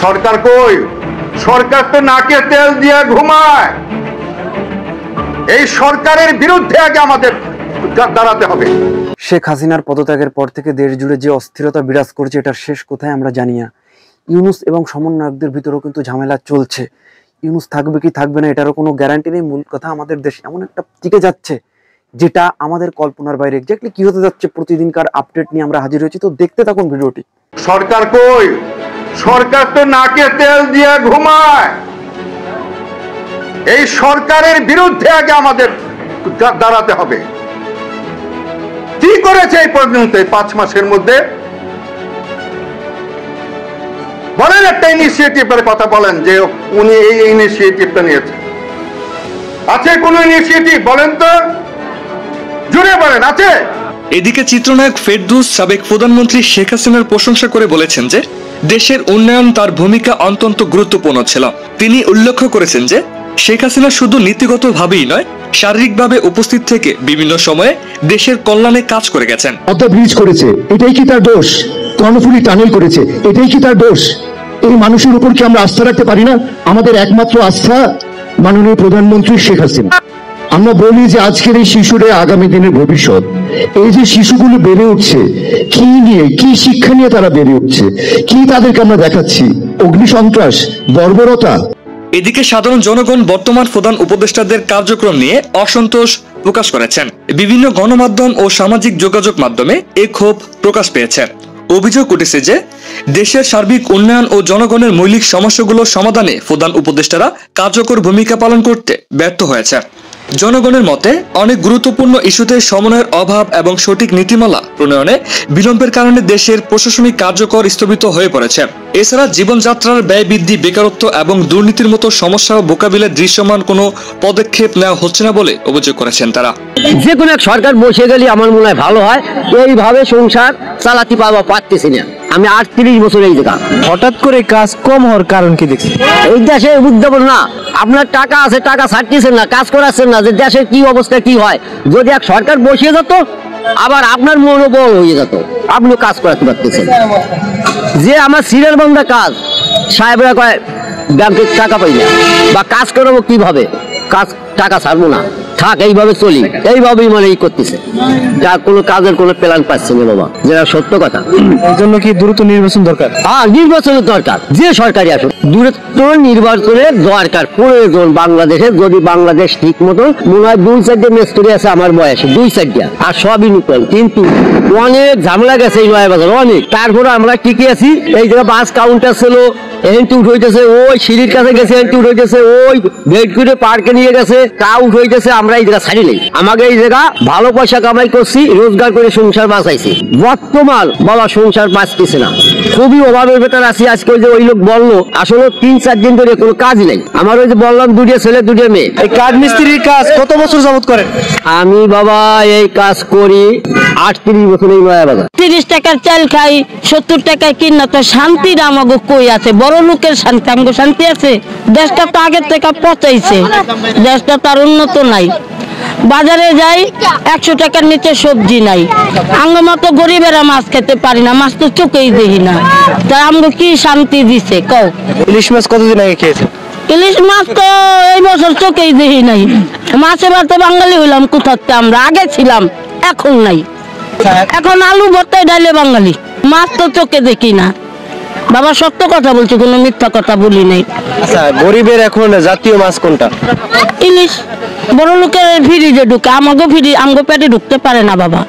সরকার কই? সরকার তো নাকে তেল দিয়ে ঘুমায়। এই সরকারের বিরুদ্ধে আগে আমাদের দাঁড়াতে হবে। শেখ হাসিনার পদত্যাগের পর থেকে দেশ জুড়ে যে অস্থিরতা বিরাজ করছে, এটার শেষ কোথায় আমরা জানি না। ইউনূস এবং সমন্বয়কদের ভিতরেও কিন্তু ঝামেলা চলছে। ইউনূস থাকবে কি থাকবে না এটারও কোনো গ্যারান্টি নেই। মূল কথা, আমাদের দেশ এমন একটা টিকে যাচ্ছে যেটা আমাদের কল্পনার বাইরে। এক্স্যাক্টলি কি হতে যাচ্ছে প্রতিদিনকার আপডেট নিয়ে আমরা হাজির হয়েছি, তো দেখতে থাকুন ভিডিওটি। সরকার কই? সরকার তো নাকে তেল দিয়ে ঘুমায়। এই সরকারের বিরুদ্ধে আগে আমাদের দাঁড়াতে হবে। কি করেছে এই পর্যন্ত 5 মাসের মধ্যে? বলেন একটা ইনিশিয়েটিভের কথা বলেন যে উনি এই ইনিশিয়েটিভটা নিয়েছে। আছে কোন ইনিশিয়েটিভ? বলেন তো, জুড়ে বলেন, আছে? এদিকে চিত্রনায়ক ফেরদৌস সাবেক প্রধানমন্ত্রী শেখ হাসিনার প্রশংসা করে বলেছেন যে দেশের উন্নয়ন তার ভূমিকা অত্যন্ত গুরুত্বপূর্ণ ছিল। তিনি উল্লেখ করেছেন যে শেখ হাসিনা শুধু নীতিগতভাবেই নয়, শারীরিকভাবে উপস্থিত থেকে বিভিন্ন সময়ে দেশের কল্যাণে কাজ করে গেছেন। পদ্মা ব্রিজ করেছে, এটাই কি তার দোষ? কর্ণফুলী টানেল করেছে, এটাই কি তার দোষ? এই মানুষের উপর কি আমরা আস্থা রাখতে পারি না? আমাদের একমাত্র আস্থা মাননীয় প্রধানমন্ত্রী শেখ হাসিনা। আমরা বলি যে আজকের এই শিশুরা আগামী দিনের ভবিষ্যৎ। এই যে শিশুগুলো বেড়ে উঠছে, কি নিয়ে, কি শিক্ষা নিয়ে তারা বেড়ে উঠছে, কি তাদেরকে আমরা দেখাচ্ছি? অগ্নিসন্ত্রাস, বর্বরতা। এদিকে সাধারণ জনগণ বর্তমান প্রধান উপদেষ্টাদের কার্যক্রম নিয়ে অসন্তোষ প্রকাশ করেছেন। বিভিন্ন গণমাধ্যম ও সামাজিক যোগাযোগ মাধ্যমে এই ক্ষোভ প্রকাশ পেয়েছে। অভিযোগ উঠেছে যে দেশের সার্বিক উন্নয়ন ও জনগণের মৌলিক সমস্যাগুলো সমাধানে প্রধান উপদেষ্টারা কার্যকর ভূমিকা পালন করতে ব্যর্থ হয়েছে। জনগণের মতে অনেক গুরুত্বপূর্ণ ইস্যুতে সমন্বয়ের অভাব এবং সঠিক নীতিমালা প্রণয়নে বিলম্বের কারণে দেশের প্রশাসনিক কার্যকর স্থগিত হয়ে পড়েছে। এছাড়া জীবনযাত্রার ব্যয় বৃদ্ধি, বেকারত্ব এবং দুর্নীতির মতো সমস্যা মোকাবিলায় দৃশ্যমান কোনো পদক্ষেপ নেওয়া হচ্ছে না বলে অভিযোগ করেছেন তারা। যে কোনো এক সরকার বসে গেলে আমার মনে হয় ভালো হয়। এইভাবে সংসার চালাতে পারতেছি না আমি। 38 বছর এই জায়গা। হঠাৎ করে কাজ কম হওয়ার কারণ কি দেখছি? এই দেশে উদ্যাপন না, আপনার টাকা আছে, টাকা ছাড়তেছেন না, কাজ করাচ্ছেন না, যে দেশের কি অবস্থা কি হয়। যদি এক সরকার বসিয়ে যেত, আবার আপনার মনোবল হয়ে যেত, আপনিও কাজ করাতে পারতেছেন। যে আমার সিরিয়াল বন্ধা কাজ, সাহেবরা কয় ব্যাংকে টাকা পাই না, বা কাজ করবো কিভাবে, কাজ টাকা ছাড়বো না, থাক এইভাবে চলি, এইভাবেই মানে এই করতেছে। যা কোনো কাজের কোনো প্ল্যান পাচ্ছে না বাবা, যেটা সত্য কথা। এই জন্য কি দ্রুত নির্বাচন দরকার? হ্যাঁ, নির্বাচনের দরকার। যে সরকারি আসুক, দ্রুত নির্বাচনের দরকার প্রয়োজন বাংলাদেশে। যদি বাংলাদেশ ঠিক মতো, মনে হয় 2-4টে মিস্ত্রি আছে আমার বয়সে, 2-4টা, আর সবই নতুন। কিন্তু অনেক ঝামেলা গেছে এই নয় বাজার, অনেক। তারপরে আমরা টিকে আছি। এই জায়গায় বাস কাউন্টার ছিল, এন্টি উঠ হইতেছে, ওই সিঁড়ির কাছে গেছে, এন্টি উঠ হইতেছে, ওই ভেটকুড়ে পার্কে নিয়ে গেছে, কা উঠ হইতেছে। আমরা এই জায়গা ছাড়ি নেই। আমাকে এই জায়গা ভালো পয়সা কামাই করছি, রোজগার করে সংসার বাঁচাইছি। বর্তমান বাবা সংসার বাঁচতেছে না, খুবই অভাবের ভেতর আছি। আজকে ওই যে ওই লোক বললো, আসলে 3-4 দিন ধরে কোনো কাজ নেই আমার। ওই যে বললাম 2টা ছেলে 2টা মেয়ে। এই কাঠ মিস্ত্রির কাজ কত বছর যাবত করেন? আমি বাবা এই কাজ করি 38 বছর। এই নয়া বাজার 30 টাকার চাল খাই, 70 টাকায় কিনা, তো শান্তির আমাকে কই আছে? বড় লোকের শান্তি, আমাকে শান্তি আছে? দেশটা তো আগের থেকে পচাইছে, দেশটা তার উন্নত নাই। বাজারে যাই, 100 টাকার নিচে সবজি নাই। আমার মতো গরিবেরা মাছ খেতে পারি না, মাছ তো চোখেই দেখি না। তা আমাকে কি শান্তি দিছে কও? ইলিশ মাছ কতদিন আগে খেয়েছেন? ইলিশ মাছ তো এই বছর চোখেই দেখি নাই। মাছে ভাতে বাঙালি হইলাম কোথাতে? আমরা আগে ছিলাম, এখন নাই। এখন আলু ভর্তায় ডালে বাঙালি, মাছ তো চোখে দেখি না। বাবা সত্য কথা বলছি, কোনো মিথ্যা কথা বলি নাই। আচ্ছা, গরিবের এখন জাতীয় মাছ কোনটা? ইলিশ। বড় লোকের ফ্রিজে ঢুকে, আমাকে আমাকে পেটে ঢুকতে পারে না বাবা।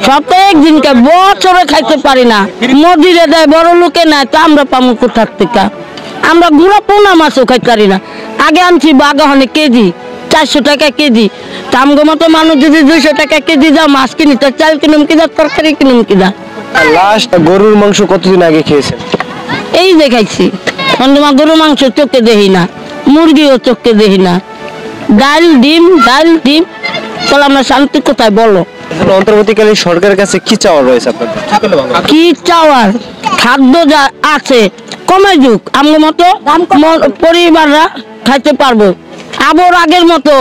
সপ্তাহে একদিনকে, বছরে খাইতে পারি না। মদিরে দেয়, বড় লোকে নেয়, তো আমরা পাবো কোথার থেকে? আমরা গুঁড়া পোনা মাছও খাইতে পারি না। আগে আনছি বাগানে কেজি 400 টাকা কেজি। আমগো মতো মানুষ যদি 200 টাকা কেজি যা মাছ কিনি, তো চাল কিনুম কিনা, তরকারি কিনুম কিনা। লাস্ট গরুর মাংস কতদিন আগে খেয়েছেন? এই যে খাইছি। গরুর মাংস চোখে দেখি না, মুরগিও চোখে দেখি না। ডাল ডিম, ডাল ডিম, তাহলে আমরা শান্তি কোথায় বলো? অন্তর্বর্তীকালীন সরকারের কাছে কি চাওয়ার রয়েছে আপনাদের? কি চাওয়ার? খাদ্য যা আছে কমাই যুগ, আমার মতো পরিবাররা খাইতে পারবো। আবার আগের মতো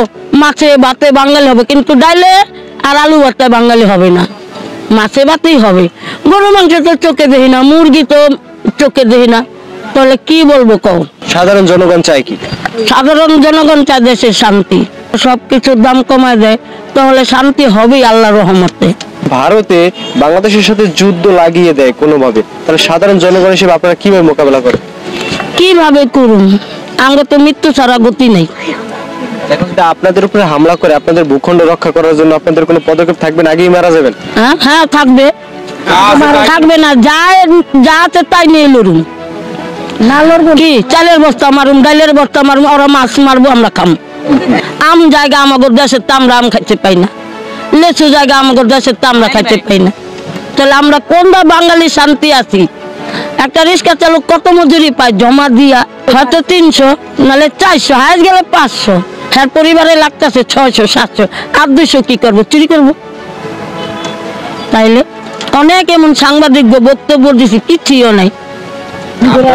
মাছে ভাতে বাঙালি হবে, কিন্তু ডাইলে আর আলু ভর্তায় বাঙালি হবে না। মাছে ভাতেই হবে। গরু মাংস তো চোখে দেখি না, মুরগি তো চোখে দেখি না। তাহলে কি বলবো কও? সাধারণ জনগণ চায় কি? সাধারণ জনগণ চায় দেশের শান্তি, সবকিছুর দাম কমায় দেয়, তাহলে শান্তি হবেই আল্লাহর রহমতে। ভারতে বাংলাদেশের সাথে যুদ্ধ লাগিয়ে দেয় কোনোভাবে, তাহলে সাধারণ জনগণ হিসেবে আপনারা কিভাবে মোকাবেলা করেন? কিভাবে করুন, আমরা তো মৃত্যু ছাড়া গতি নেই। এখন যদি আপনাদের উপরে হামলা করে আপনাদের ভূখণ্ড রক্ষা করার জন্য আপনাদের কোনো পদক্ষেপ থাকবে না, আগেই মারা যাবেন? হ্যাঁ থাকবে, থাকবে না, যাতে তাই নিয়ে লড়ুন। না লড়বো কি, চালের বস্তা মারুম, ডালের বস্তা মারুম, ওরা মাছ মারবো, আমরা খাম। আম জায়গা আমাদের দেশের তো আমরা আম খাইতে পাই না, লেচু জায়গা আমাদের দেশের তো আমরা খাইতে পাই না, তাহলে আমরা কোনটা বাঙালি শান্তি আছি? একটা রিক্সা চালক কত মজুরি পায় জমা দিয়া? হয়তো 300 নাহলে 400, হাজ গেলে 500, হ্যাঁ পরিবারে লাগতেছে 600 700, আর 200 কি করবো? চুরি করবো? তাইলে অনেক এমন সাংবাদিক বক্তব্য দিছি, কিছুও নাই।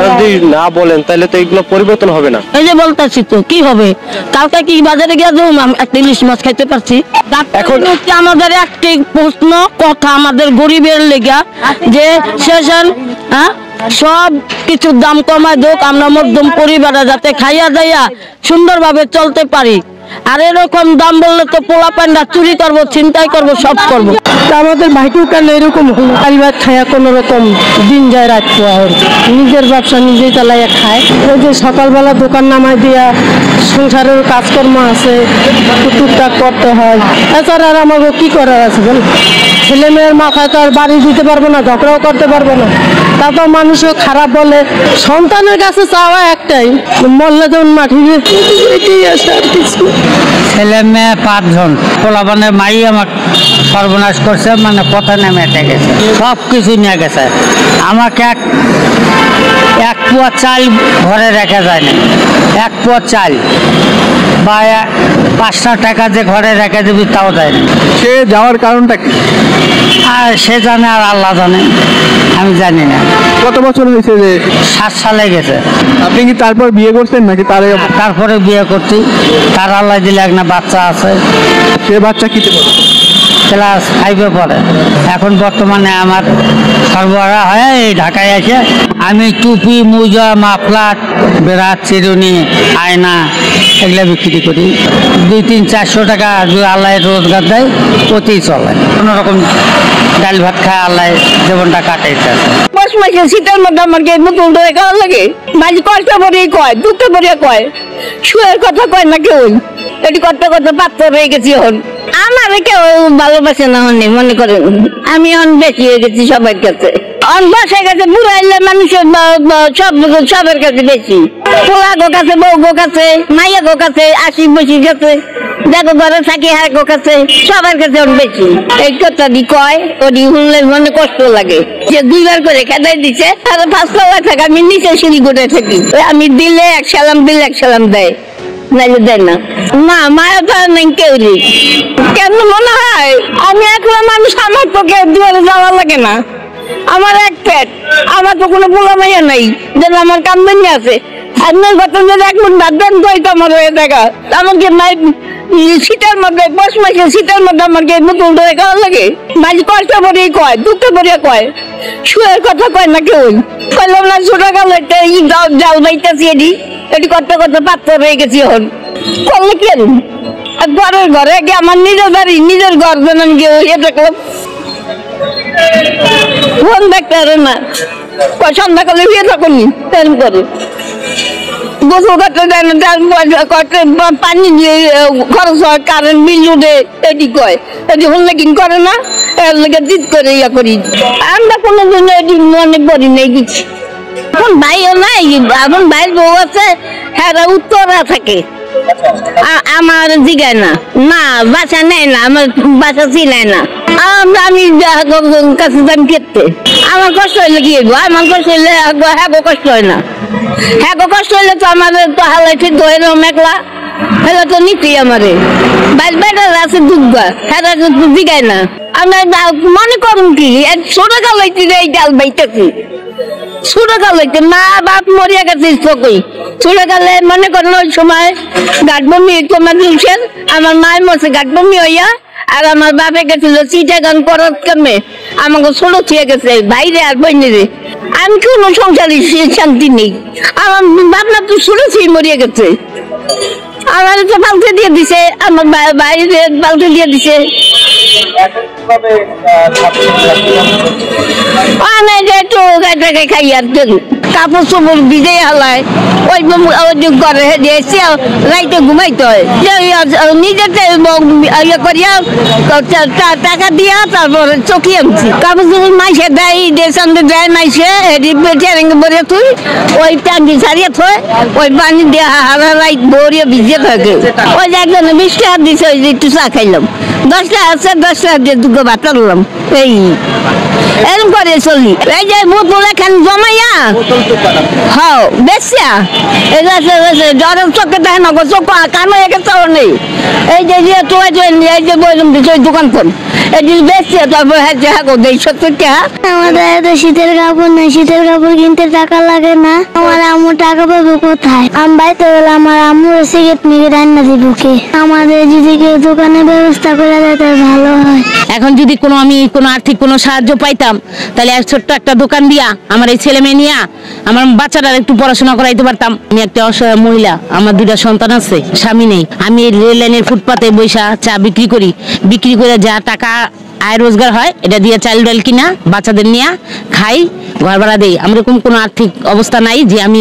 যদি না বলেন তাহলে তো এগুলো পরিবর্তন হবে না। এই যে বলতেছি তো, কি হবে? কালকে কি বাজারে গিয়ে একটা ইলিশ মাছ খাইতে পারছি? এখন আমাদের একটি প্রশ্ন কথা আমাদের গরিবের লেগা, যে শেষন সব কিছুর দাম কমায় দোক, আমরা মধ্যম পরিবারে যাতে খাইয়া দাইয়া সুন্দরভাবে চলতে পারি। আর এরকম দাম বললে তো পোলা পান্ডা চুরি করবো, ছিনতাই করবো, সব করবো। আমাদের ভাইটু কেন এরকম হলো? আলবাদ খাইয়া কোন রকম দিন যায় রাত পোয়া, নিজের ব্যবসা নিজেই চালাইয়া খায়। ওই যে সকালবেলা দোকান নামাই দিয়া সংসারের কাজকর্ম আছে, টুকটাক করতে হয়, এছাড়া আর আমাকে কি করার আছে বল? ছেলে মেয়ের মাথায় তো আর বাড়ি দিতে পারবো না, ঝগড়াও করতে পারবো না। তারপর মানুষও খারাপ বলে। সন্তানের কাছে চাওয়া একটাই, মরলে যেমন মাটি এটাই আছে, আর কিছু। ছেলে মেয়ে 5 জন, পোলাপানের মাই আমার সর্বনাশ করছে, মানে পথে নেমে গেছে, সব কিছু নিয়ে গেছে। আমাকে এক পোয়া চাল ঘরে রেখে যায় না, এক পোয়া চাল বা 5টা টাকা যে ঘরে রেখে দিবি তাও দেয় না। সে যাওয়ার কারণটা কি? আর সে জানে, আর আল্লাহ জানে, আমি জানি না। কত বছর হয়েছে যে? 7 সালে গেছে। আপনি কি তারপর বিয়ে করছেন নাকি? তারপরে বিয়ে করছি, তার আল্লাহ দিলে একটা বাচ্চা আছে। সে বাচ্চা কি ক্লাস 5-এ পড়ে। এখন বর্তমানে আমার সরবরাহ হয় এই ঢাকায় আছে। আমি টুপি, মোজা, মাফলার, বেড়া, চিরুনি, আয়না এগুলো বিক্রি করি। 200-400 টাকা যদি আল্লাহ রোজগার দেয় ওতেই চলে, কোনো রকম ডাল ভাত খায় আল্লাহ জীবনটা কাটাইতে। বস মাসে শীতের মধ্যে আমাকে বোতল ধরে খাওয়া লাগে, মাঝে কষ্ট করে কয়, দুঃখ করে কয়, শুয়ের কথা কয় না কেউ। এটি করতে করতে পাত্র হয়ে গেছি। এখন আমার কেউ ভালোবাসে না, মনে করেন আমি এখন বেশি হয়ে গেছি সবার কাছে। বাসায় কাছে বুড়াইলে মানুষের সবার কাছে বেশি, পোলা গো কাছে, বউ গো কাছে, মাইয়া গো কাছে, আশি বসি কাছে, দেখো ঘরে থাকি হ্যাঁ গো কাছে, সবার কাছে বেশি। এই কথা দি কয়, ওটি শুনলে মনে কষ্ট লাগে যে 2বার করে খেদাই দিছে। আর 5 তলায় থাকে, আমি নিচে সিঁড়ি করে থাকি। আমি দিলে 1 সালাম দিলে 1 সালাম দেয়, নাইলে দেয় না। না মায়া তো নেই কেউ। কেন মনে হয় আমি একলা মানুষ, আমার তো কেউ দুয়ারে যাওয়া লাগে না। আমার এক পেট, আমার তো কোনো পোলা মাইয়া নাই যেন আমার কামদানি আছে। আপনার বেতন যদি 1 মুঠ ভাত দেন তো আমার হয়ে দেখা। আমাকে শীতের মধ্যে, বস মাসে শীতের মধ্যে আমাকে বোতল ধরে খাওয়া লাগে। মাঝে কষ্ট করে কয়, দুঃখ করে কয়, শুয়ের কথা কয় না কেউ। কইলাম না ছোট কাল জাল বাইতেছি, এটি করতে করতে পাত্র হয়ে গেছি। এখন করলে কেন ঘরের ঘরে গিয়ে আমার নিজের বাড়ি, নিজের ঘর যেন গিয়ে দেখলাম ফোন দেখতে পারে না, সন্ধ্যাকালে বিয়ে থাকুন এরকম করে গোসল করতে দেয় না, পানি দিয়ে খরচ হয়, কারেন্ট বিল উঠে, এটি কয়। এটি হলে কিন করে না, এর লেগে জিদ করে ইয়া করি। আমরা কোনোদিন এটি মনে করি নেই কিছু। এখন ভাইও নাই, এখন ভাইয়ের বউ আছে, হ্যাঁ উত্তরা থাকে, আমার জিগায় না, না বাসা নেয় না, আমার বাসা চিনায় না। আমি কাছে যান খেতে, আমার কষ্ট হইলে কি হইব? আমার কষ্ট হইলে হ্যাঁ কষ্ট হয় না, হ্যাঁ কষ্ট হইলে তো আমাদের তো হালাই ঠিক হয়ে মেঘলা হেলে তো নিতেই আমারে। বাইর বেটার আছে দুধবা, হ্যাঁ জিগায় না। আমরা মনে করুন কি ছোট কাল হইতে এই ডাল বাইতেছি, ছোট কাল হইতে মা বাপ মরিয়া গেছে চকই। ছোট কালে মনে করেন ওই সময় গাঠবমি তোমার দিয়েছেন, আমার মায়ের মধ্যে গাঠবমি হইয়া, আর আমার বাপে গেছিল চিটাগান করার কামে, আমাকে ছোট থিয়ে গেছে বাইরে আর বইনেরে। আমি কোনো সংসারে শান্তি নেই। আমার ভাবনা তো শুনেছি মরিয়া গেছে, আমার তো পাল্টে দিয়ে দিছে, আমার বাইরে পাল্টে দিয়ে দিছে। খাই আর কাপড় চোপড় ভিজে হালায় ওই ঘরে দিয়েছে, রাইতে ঘুমাইতে হয় নিজের ইয়ে করিয়া টাকা দিয়া তারপরে চকি আনছি। কাপড় চোপড় মাইসে দেয়, দেশে দেয় মাইসে ভরে থুই, ওই টাঙ্গি ছাড়িয়ে থয়, ওই পানি দিয়ে হারা রাইত ভরিয়ে ভিজে থাকে। ওই যে একজনে 20 টাকা দিছে, ওই যে একটু চা খাইলাম, 10 টাকা আছে, 10 টাকা দিয়ে দুটো ভাত আনলাম। এই এরকম করে চলি। এই যে বোতল এখানে জমাইয়া হ্যাঁ বেশিয়া জ্বরের চোখে দেখে না, চোখ কানো একে চল নেই। এই যে এই যে বললাম দোকান ফোন বেশিয়া, তারপর আমাদের এত শীতের কাপড় নেই, শীতের কাপড় কিনতে টাকা লাগে না। আমার আম্মু টাকা পাবো কোথায়? আমি বাড়িতে গেলে আমার আম্মুর সিগারেট মিগে রান্না দিব কে? আমাদের যদি কেউ দোকানের ব্যবস্থা করে দেয় তাহলে ভালো হয়। এখন যদি আমি কোনো আর্থিক কোনো সাহায্য পাইতাম, তাহলে ছোট্ট একটা দোকান দিয়া আমার এই ছেলে মেয়ে নিয়ে আমার বাচ্চারা একটু পড়াশোনা করাইতে পারতাম। আমি একটা অসহায় মহিলা, আমার 2টা সন্তান আছে, স্বামী নেই। আমি রেল লাইনের ফুটপাতে বৈশা চা বিক্রি করি, বিক্রি করে যা টাকা আয় রোজগার হয় এটা দিয়ে চাল ডাল কিনা বাচ্চাদের নিয়ে খাই, ঘর ভাড়া দেই। আমার এরকম কোনো আর্থিক অবস্থা নাই যে আমি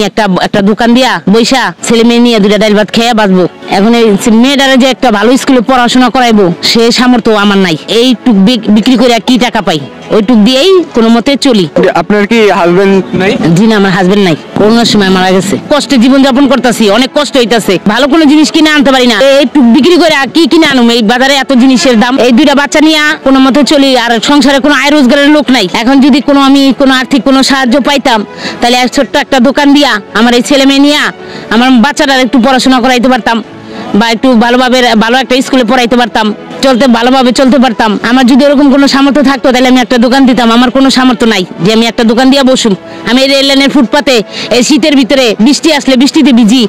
একটা দোকান দিয়া বৈশা ছেলে মেয়ে নিয়ে 2টা ডাল ভাত খেয়ে বাঁচবো। এখন এই মেয়েটারে যে একটা ভালো স্কুলে পড়াশোনা করাইবো সে সামর্থ্য আমার নাই। এইটুক বিক্রি করে কি টাকা পাই, ওইটুক দিয়েই কোনো মতে চলি। আপনার কি হাজবেন্ড নাই? জি না, আমার হাজবেন্ড নাই, করোনার সময় মারা গেছে। কষ্টে জীবন যাপন করতেছি, অনেক কষ্ট হইতাছে, ভালো কোনো জিনিস কিনে আনতে পারি না। এইটুক বিক্রি করে কি কিনে আনুম? এই বাজারে এত জিনিসের দাম। এই 2টা বাচ্চা নিয়ে কোনো মতে চলি, আর সংসারে কোনো আয় রোজগারের লোক নাই। এখন যদি আমি কোনো আর্থিক কোনো সাহায্য পাইতাম, তাহলে ছোট্ট একটা দোকান দিয়া আমার এই ছেলে মেয়ে নিয়ে আমার বাচ্চারা একটু পড়াশোনা করাইতে পারতাম, বা একটু ভালো একটা স্কুলে পড়াইতে পারতাম, ভালোভাবে চলতে পারতাম। আমার যদি এরকম কোনো সামর্থ্য থাকতো তাহলে আমি একটা দোকান দিতাম। আমার কোনো সামর্থ্য নাই যে আমি একটা দোকান দিয়ে বসুম। আমি রেল লাইনের ফুটপাতে এই শীতের ভিতরে বৃষ্টি আসলে বৃষ্টিতে ভিজি,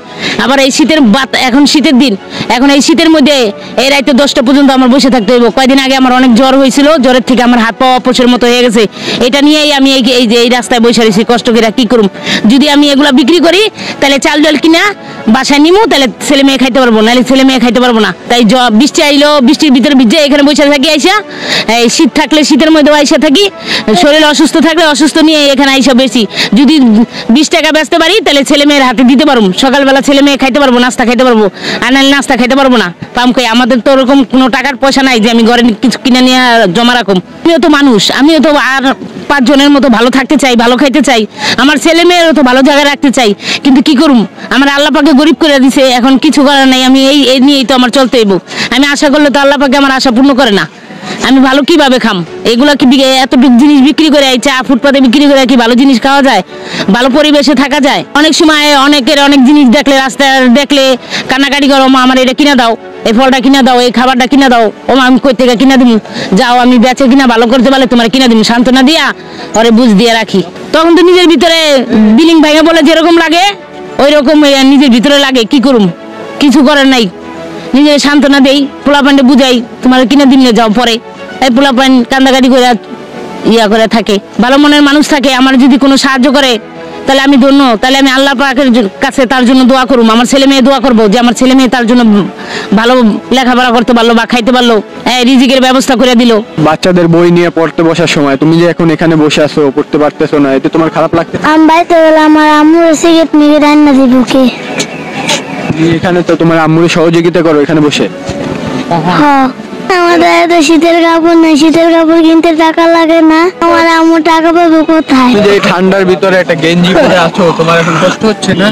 আবার এই এখন শীতের দিন, এখন এই শীতের মধ্যে এই রাতে 10টা পর্যন্ত আমার বসে থাকতে হইব। কয়দিন আগে আমার অনেক জ্বর হয়েছিল, জ্বরের থেকে আমার হাত পা অপসের মতো হয়ে গেছে। এটা নিয়েই আমি এই রাস্তায় বসে রয়েছি, কষ্ট করে কি করুম। যদি আমি এগুলা বিক্রি করি তাহলে চাল ডাল কিনা বাসায় নিমু, তাহলে ছেলে মেয়ে খাইতে পারবো, নাহলে ছেলে মেয়ে খাইতে পারবো না। তাই বৃষ্টি আইলো, বৃষ্টির ভিতরে ভিজে এখানে বসে থাকি আইসা, এই শীত থাকলে শীতের মধ্যে আইসা থাকি, শরীর অসুস্থ থাকলে অসুস্থ নিয়ে এখানে আইসা বেশি। যদি 20 টাকা বেচতে পারি তাহলে ছেলে মেয়ের হাতে দিতে পারবো, সকালবেলা ছেলে মেয়ে খাইতে পারবো, নাস্তা খাইতে পারবো। আর নাহলে নাস্তা খাইতে পারবো না, পাম খাই। আমাদের তো ওরকম কোনো টাকার পয়সা নাই যে আমি ঘরে কিছু কিনে নিয়ে জমা রাখুম। আমিও তো মানুষ, আমিও তো আর 5 জনের মতো ভালো থাকতে চাই, ভালো খাইতে চাই, আমার ছেলে মেয়েরও তো ভালো জায়গায় রাখতে চাই। কিন্তু কি করুম, আমার আল্লাহ পাকে গরিব করে দিছে, এখন কিছু করার নাই। আমি এই নিয়েই তো আমার চলতে হইব। আমি আশা করলে তো আল্লাহ পাকে আমার আশা পূর্ণ করে না। আমি ভালো কিভাবে খাম? এগুলা কি এতটুকু জিনিস বিক্রি করে, চা ফুটপাতে বিক্রি করে কি ভালো জিনিস খাওয়া যায়? ভালো পরিবেশে থাকা যায়? অনেক সময় অনেকের অনেক জিনিস দেখলে, রাস্তায় দেখলে কান্নাকাটি করো, মা আমার এটা কিনা দাও, এই ফলটা কিনা দাও, এই খাবারটা কিনা দাও। ও মা আমি কই থেকে কিনা দিব? যাও, আমি বেচে কিনা ভালো করতে পারলে তোমার কিনা দিব। সান্ত্বনা দিয়া ওরে বুঝ দিয়ে রাখি। তখন তো নিজের ভিতরে বিলিং ভাইয়া বলে যেরকম লাগে ওই রকম নিজের ভিতরে লাগে। কি করুম, কিছু করার নাই। নিজের সান্ত্বনা দেই, পোলাপানটা বুঝাই, তোমার কিনে দিলে যাও পরে। এই পোলাপান কান্দাকাটি করে করে থাকে, ভালো মনের মানুষ থাকে। আমার যদি কোনো সাহায্য করে তাহলে আমি ধন্য, তাহলে আমি আল্লাহ পাকের কাছে তার জন্য দোয়া করুম। আমার ছেলে মেয়ে দোয়া করবো যে আমার ছেলে মেয়ে তার জন্য ভালো লেখাপড়া করতে পারলো বা খাইতে পারলো, রিজিকের ব্যবস্থা করে দিল। বাচ্চাদের বই নিয়ে পড়তে বসার সময় তুমি যে এখন এখানে বসে আছো, পড়তে পারতেছো না, এতে তোমার খারাপ লাগছে? আমি বাড়িতে গেলে আমার আম্মুর সিগারেট মিগে রান্না দিব কে? এখানে তো তোমার আম্মুর সহযোগিতা করো এখানে বসে। হ্যাঁ, আমাদের এত শীতের কাপড় নেই, শীতের কাপড় কিনতে টাকা লাগে না। আমার আম্মু টাকা পাবো কোথায়? তুমি যে এই ঠান্ডার ভিতরে একটা গেঞ্জি পরে আছো, তোমার এখন কষ্ট হচ্ছে না?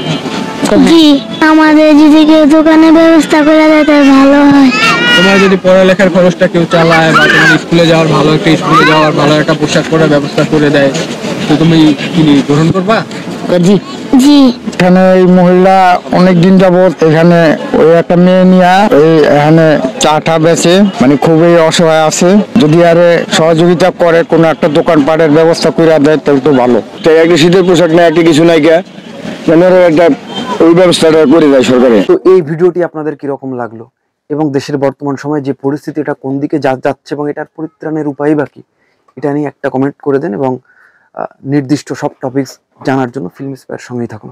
জি, আমাদের যদি কেউ দোকানের ব্যবস্থা করে দেয় তাহলে ভালো হয়। তোমার যদি পড়ালেখার খরচটা কেউ চালায়, বা তোমার স্কুলে যাওয়ার ভালো একটা স্কুলে যাওয়ার ভালো একটা পোশাক পরার ব্যবস্থা করে দেয়, তো তুমি কি গ্রহণ করবা? জি জি। এখানে এই মহিলা অনেকদিন যাবত এখানে ওই একটা মেয়ে নিয়ে এখানে চাটা বেচে, মানে খুবই অসহায় আছে। যদি আরে সহযোগিতা করে কোনো একটা দোকানপাটের ব্যবস্থা করে দেয় তাহলে তো ভালো। তাই একটা শীতের পোশাক না, একটা কিছু নাই, একটা ওই ব্যবস্থাটা করে দেয় সরকারে। তো এই ভিডিওটি আপনাদের কিরকম লাগলো, এবং দেশের বর্তমান সময়ে যে পরিস্থিতি এটা কোন দিকে যাচ্ছে এবং এটার পরিত্রাণের উপায় বাকি, এটা নিয়ে একটা কমেন্ট করে দেন। এবং নির্দিষ্ট সব টপিকস জানার জন্য ফিল্ম স্পায়ার সঙ্গেই থাকুন।